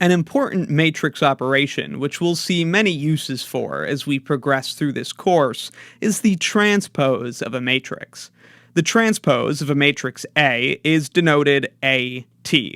An important matrix operation, which we'll see many uses for as we progress through this course, is the transpose of a matrix. The transpose of a matrix A is denoted AT,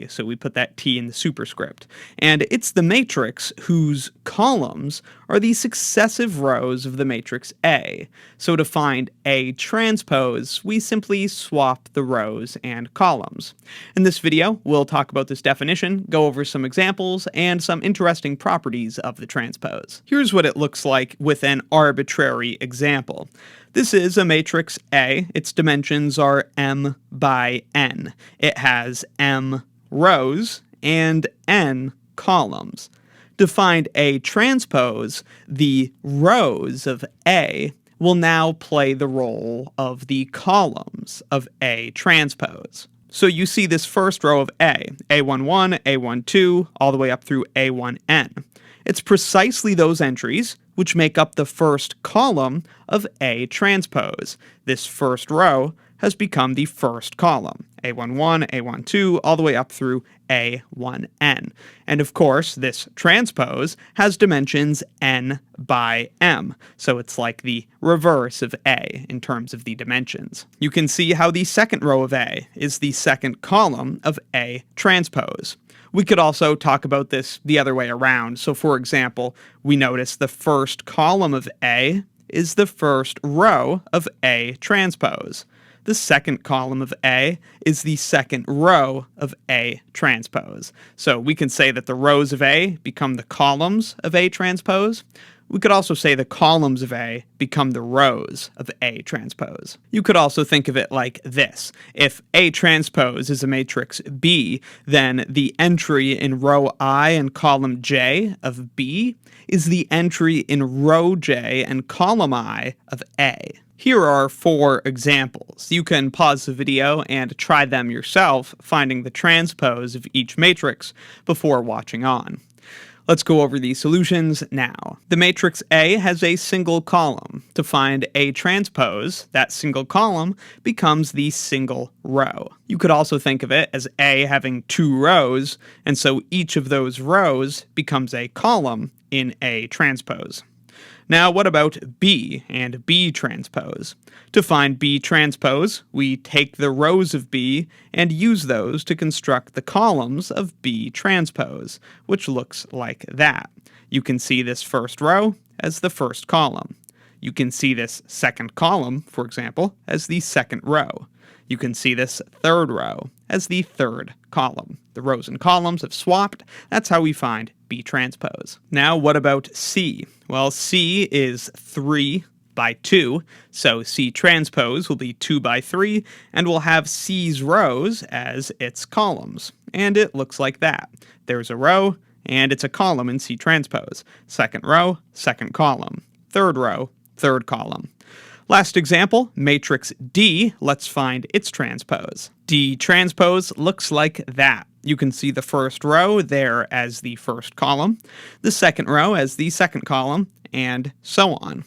so we put that T in the superscript, and it's the matrix whose columns are the successive rows of the matrix A. So to find A transpose, we simply swap the rows and columns. In this video, we'll talk about this definition, go over some examples, and some interesting properties of the transpose. Here's what it looks like with an arbitrary example. This is a matrix A. Its dimensions are m by n. It has m rows and n columns. To find A transpose, the rows of A will now play the role of the columns of A transpose. So you see this first row of A, A11, A12, all the way up through A1n. It's precisely those entries which make up the first column of A transpose. This first row has become the first column, A11, A12, all the way up through A1n. And of course, this transpose has dimensions n by m, so it's like the reverse of A in terms of the dimensions. You can see how the second row of A is the second column of A transpose. We could also talk about this the other way around. So for example, we notice the first column of A is the first row of A transpose. The second column of A is the second row of A transpose. So we can say that the rows of A become the columns of A transpose. We could also say the columns of A become the rows of A transpose. You could also think of it like this. If A transpose is a matrix B, then the entry in row I and column J of B is the entry in row J and column I of A. Here are 4 examples. You can pause the video and try them yourself, finding the transpose of each matrix before watching on. Let's go over the solutions now. The matrix A has a single column. To find A transpose, that single column becomes the single row. You could also think of it as A having 2 rows, and so each of those rows becomes a column in A transpose. Now, what about B and B transpose? To find B transpose, we take the rows of B and use those to construct the columns of B transpose, which looks like that. You can see this first row as the first column. You can see this second column, for example, as the second row. You can see this third row as the third column. The rows and columns have swapped. That's how we find B transpose. Now, what about C? Well, C is 3 by 2, so C transpose will be 2 by 3, and we'll have C's rows as its columns. And it looks like that. There's a row, and it's a column in C transpose. Second row, second column. Third row, third column. Last example, matrix D. Let's find its transpose. D transpose looks like that. You can see the first row there as the first column, the second row as the second column, and so on.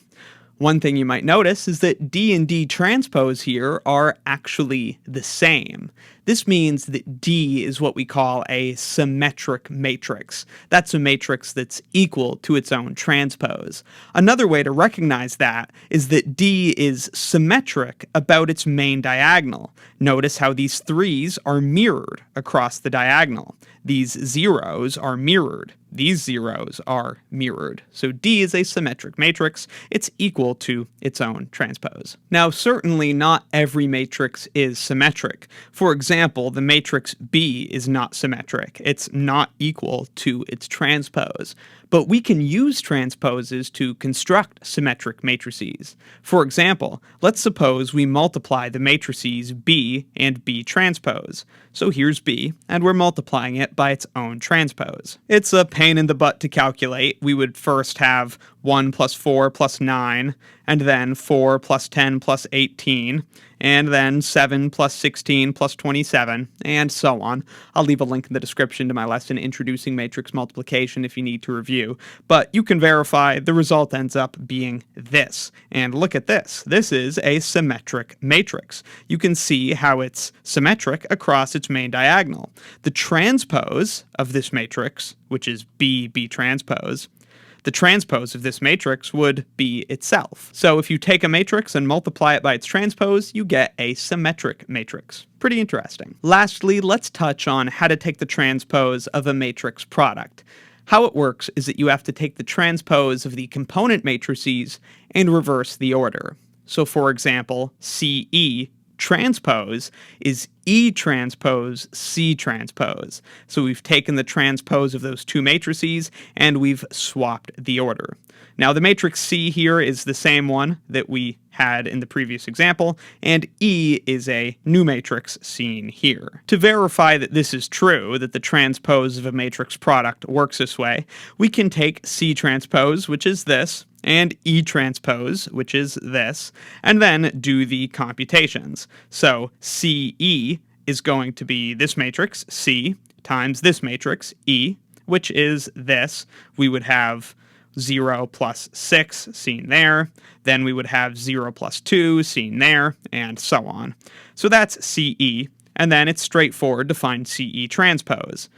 One thing you might notice is that D and D transpose here are actually the same. This means that D is what we call a symmetric matrix. That's a matrix that's equal to its own transpose. Another way to recognize that is that D is symmetric about its main diagonal. Notice how these 3's are mirrored across the diagonal. These 0's are mirrored. These 0's are mirrored. So D is a symmetric matrix. It's equal to its own transpose. Now, certainly not every matrix is symmetric. For example, the matrix B is not symmetric. It's not equal to its transpose. But we can use transposes to construct symmetric matrices. For example, let's suppose we multiply the matrices B and B transpose. So here's B, and we're multiplying it by its own transpose. It's a pain in the butt to calculate. We would first have 1 plus 4 plus 9, and then 4 plus 10 plus 18, and then 7 plus 16 plus 27, and so on. I'll leave a link in the description to my lesson introducing matrix multiplication if you need to review. value, but you can verify the result ends up being this. And look at this. This is a symmetric matrix. You can see how it's symmetric across its main diagonal. The transpose of this matrix, which is B transpose, the transpose of this matrix would be itself. So if you take a matrix and multiply it by its transpose, you get a symmetric matrix. Pretty interesting. Lastly, let's touch on how to take the transpose of a matrix product. How it works is that you have to take the transpose of the component matrices and reverse the order. So for example, CE transpose is E transpose C transpose. So we've taken the transpose of those two matrices and we've swapped the order. Now the matrix C here is the same one that we had in the previous example, and E is a new matrix seen here. To verify that this is true, that the transpose of a matrix product works this way, we can take C transpose, which is this, and E transpose, which is this, and then do the computations. So CE is going to be this matrix, C, times this matrix, E, which is this. We would have 0 plus 6 seen there, then we would have 0 plus 2 seen there, and so on. So that's CE, and then it's straightforward to find CE transpose.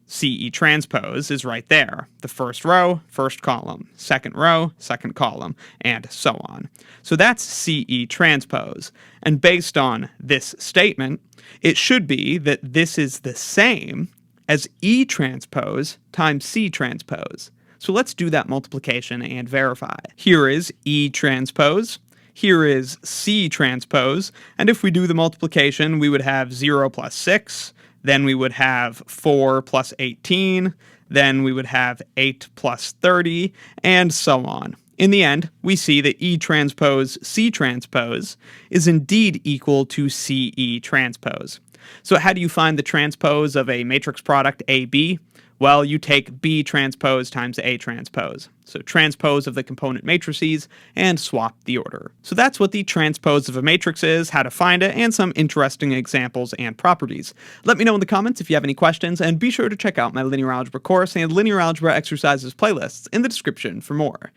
CE transpose is right there. The first row, first column, second row, second column, and so on. So that's CE transpose. And based on this statement, it should be that this is the same as E transpose times C transpose. So let's do that multiplication and verify. Here is E transpose. Here is C transpose. And if we do the multiplication, we would have 0 plus 6. Then we would have 4 plus 18. Then we would have 8 plus 30, and so on. In the end, we see that E transpose C transpose is indeed equal to CE transpose. So how do you find the transpose of a matrix product AB? Well, you take B transpose times A transpose. So transpose of the component matrices and swap the order. So that's what the transpose of a matrix is, how to find it, and some interesting examples and properties. Let me know in the comments if you have any questions, and be sure to check out my linear algebra course and linear algebra exercises playlists in the description for more.